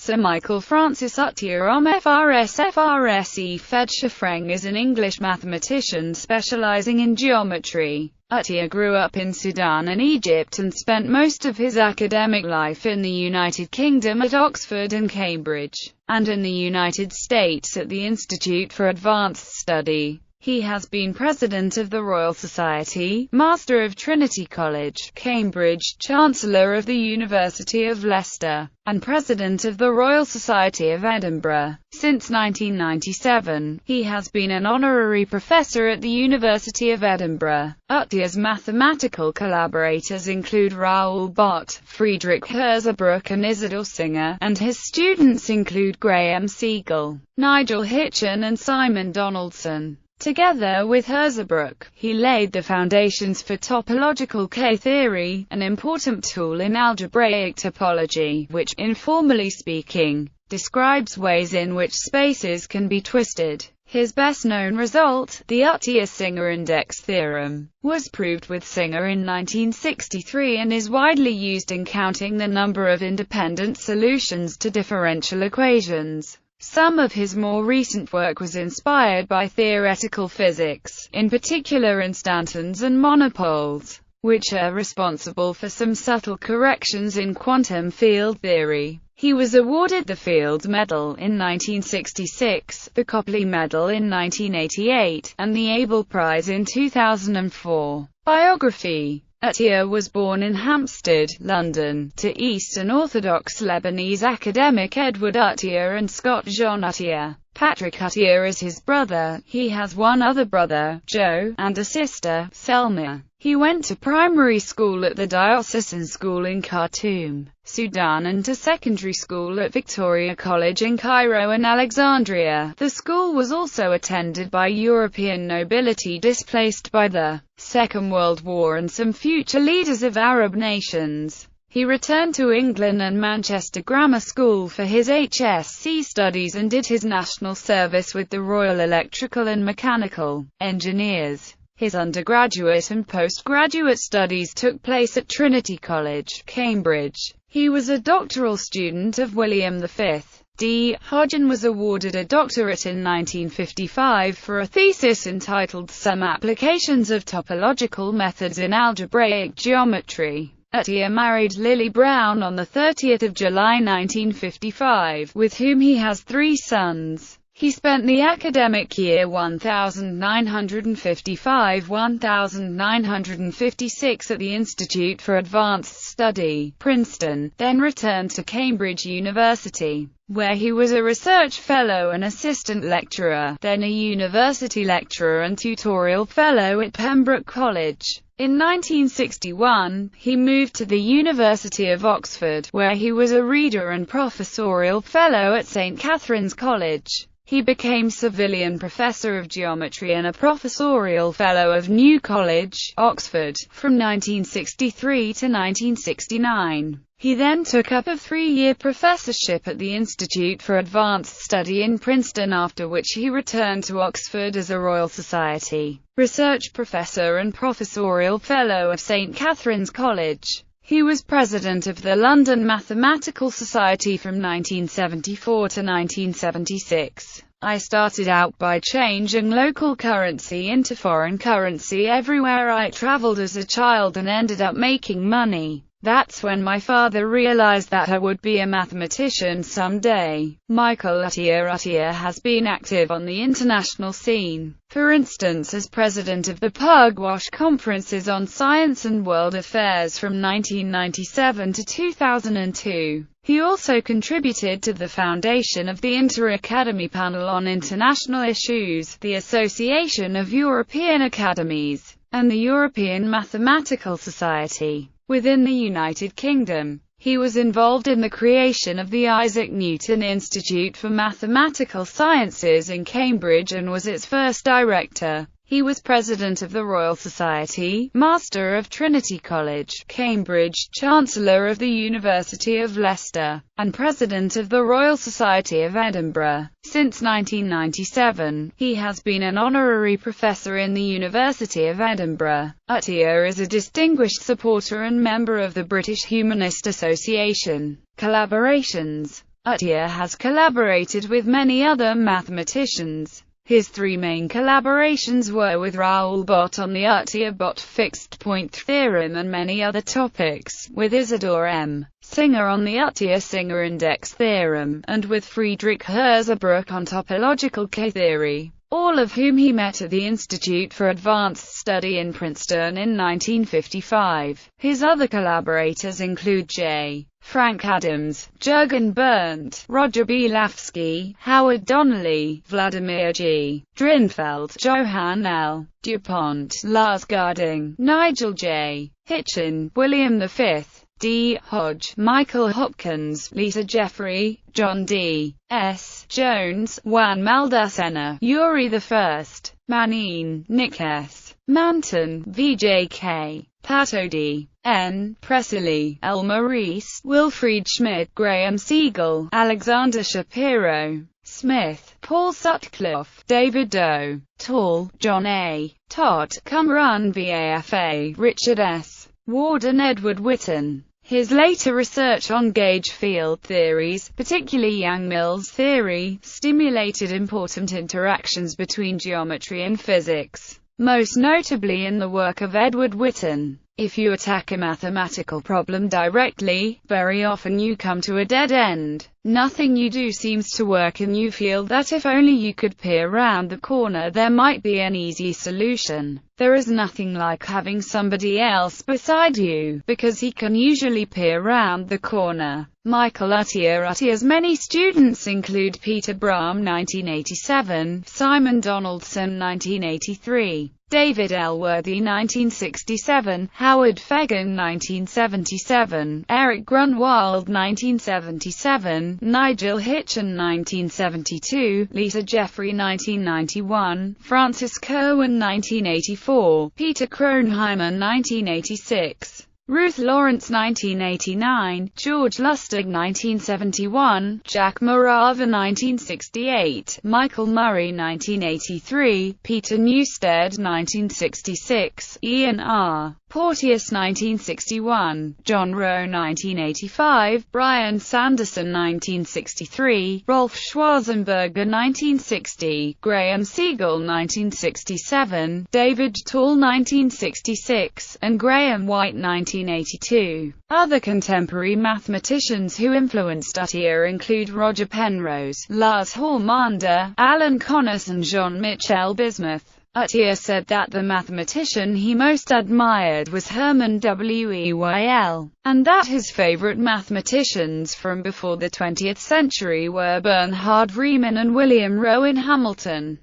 Sir Michael Francis Atiyah FRSE Fedshafreng is an English mathematician specializing in geometry. Atiyah grew up in Sudan and Egypt and spent most of his academic life in the United Kingdom at Oxford and Cambridge, and in the United States at the Institute for Advanced Study. He has been President of the Royal Society, Master of Trinity College, Cambridge, Chancellor of the University of Leicester, and President of the Royal Society of Edinburgh. Since 1997, he has been an honorary professor at the University of Edinburgh. Atiyah's mathematical collaborators include Raoul Bott, Friedrich Hirzebruch and Isidor Singer, and his students include Graham Siegel, Nigel Hitchen and Simon Donaldson. Together with Hirzebruch, he laid the foundations for topological K-theory, an important tool in algebraic topology, which, informally speaking, describes ways in which spaces can be twisted. His best-known result, the Atiyah-Singer index theorem, was proved with Singer in 1963 and is widely used in counting the number of independent solutions to differential equations. Some of his more recent work was inspired by theoretical physics, in particular instantons and monopoles, which are responsible for some subtle corrections in quantum field theory. He was awarded the Fields Medal in 1966, the Copley Medal in 1988, and the Abel Prize in 2004. Biography. Atiyah was born in Hampstead, London, to Eastern Orthodox Lebanese academic Edward Atiyah and Scott John Atiyah. Patrick Atiyah is his brother. He has one other brother, Joe, and a sister, Selma. He went to primary school at the Diocesan School in Khartoum, Sudan, and to secondary school at Victoria College in Cairo and Alexandria. The school was also attended by European nobility displaced by the Second World War and some future leaders of Arab nations. He returned to England and Manchester Grammar School for his HSc studies and did his national service with the Royal Electrical and Mechanical Engineers. His undergraduate and postgraduate studies took place at Trinity College, Cambridge. He was a doctoral student of William V. D. Hodge and was awarded a doctorate in 1955 for a thesis entitled Some Applications of Topological Methods in Algebraic Geometry. Atiyah married Lily Brown on 30 July 1955, with whom he has 3 sons. He spent the academic year 1955-1956 at the Institute for Advanced Study, Princeton, then returned to Cambridge University, where he was a research fellow and assistant lecturer, then a university lecturer and tutorial fellow at Pembroke College. In 1961, he moved to the University of Oxford, where he was a reader and professorial fellow at St. Catherine's College. He became Savilian Professor of Geometry and a Professorial Fellow of New College, Oxford, from 1963 to 1969. He then took up a 3-year professorship at the Institute for Advanced Study in Princeton, after which he returned to Oxford as a Royal Society Research Professor and Professorial Fellow of St. Catherine's College. He was president of the London Mathematical Society from 1974 to 1976. I started out by changing local currency into foreign currency everywhere I traveled as a child and ended up making money. That's when my father realized that I would be a mathematician someday. Michael Atiyah has been active on the international scene, for instance as president of the Pugwash Conferences on Science and World Affairs from 1997 to 2002. He also contributed to the foundation of the Inter-Academy Panel on International Issues, the Association of European Academies, and the European Mathematical Society. Within the United Kingdom, he was involved in the creation of the Isaac Newton Institute for Mathematical Sciences in Cambridge and was its first director. He was President of the Royal Society, Master of Trinity College, Cambridge, Chancellor of the University of Leicester, and President of the Royal Society of Edinburgh. Since 1997, he has been an honorary professor in the University of Edinburgh. Atiyah is a distinguished supporter and member of the British Humanist Association. Collaborations. Atiyah has collaborated with many other mathematicians. His three main collaborations were with Raoul Bott on the Atiyah-Bott fixed-point theorem and many other topics, with Isidore M. Singer on the Atiyah-Singer index theorem, and with Friedrich Hirzebruch on topological K-theory, all of whom he met at the Institute for Advanced Study in Princeton in 1955. His other collaborators include J. Frank Adams, Jürgen Berndt, Roger Bielawski, Howard Donnelly, Vladimir G. Drinfeld, Johann L. DuPont, Lars Garding, Nigel J. Hitchin, William V. D. Hodge, Michael Hopkins, Lisa Jeffrey, John D. S. Jones, Juan Maldacena, Yuri I. Manin, Nick S. Manton, VJK, Pato D. N. Presley, Elmer Reese, Wilfried Schmidt, Graham Siegel, Alexander Shapiro, Smith, Paul Sutcliffe, David Doe, Tall, John A. Todd, Cumrun Bafa, Richard S. Ward and Edward Witten. His later research on gauge field theories, particularly Yang-Mills theory, stimulated important interactions between geometry and physics, most notably in the work of Edward Witten. If you attack a mathematical problem directly, very often you come to a dead end. Nothing you do seems to work and you feel that if only you could peer round the corner there might be an easy solution. There is nothing like having somebody else beside you, because he can usually peer round the corner. Michael Atiyah. Atiyah's many students include Peter Brahm 1987, Simon Donaldson 1983, David Elworthy 1967, Howard Fegan 1977, Eric Grunwald 1977, Nigel Hitchin 1972, Lisa Jeffrey 1991, Francis Kirwan 1984, Peter Kronheimer 1986, Ruth Lawrence 1989, George Lustig 1971, Jack Morava 1968, Michael Murray 1983, Peter Newstead 1966, Ian R. Porteous 1961, John Rowe 1985, Brian Sanderson 1963, Rolf Schwarzenberger 1960, Graham Siegel 1967, David Tall 1966, and Graham White 1982. Other contemporary mathematicians who influenced Atiyah include Roger Penrose, Lars Hallmander, Alan Connors and Jean-Michel Bismuth. Atiyah said that the mathematician he most admired was Hermann Weyl, and that his favorite mathematicians from before the 20th century were Bernhard Riemann and William Rowan Hamilton.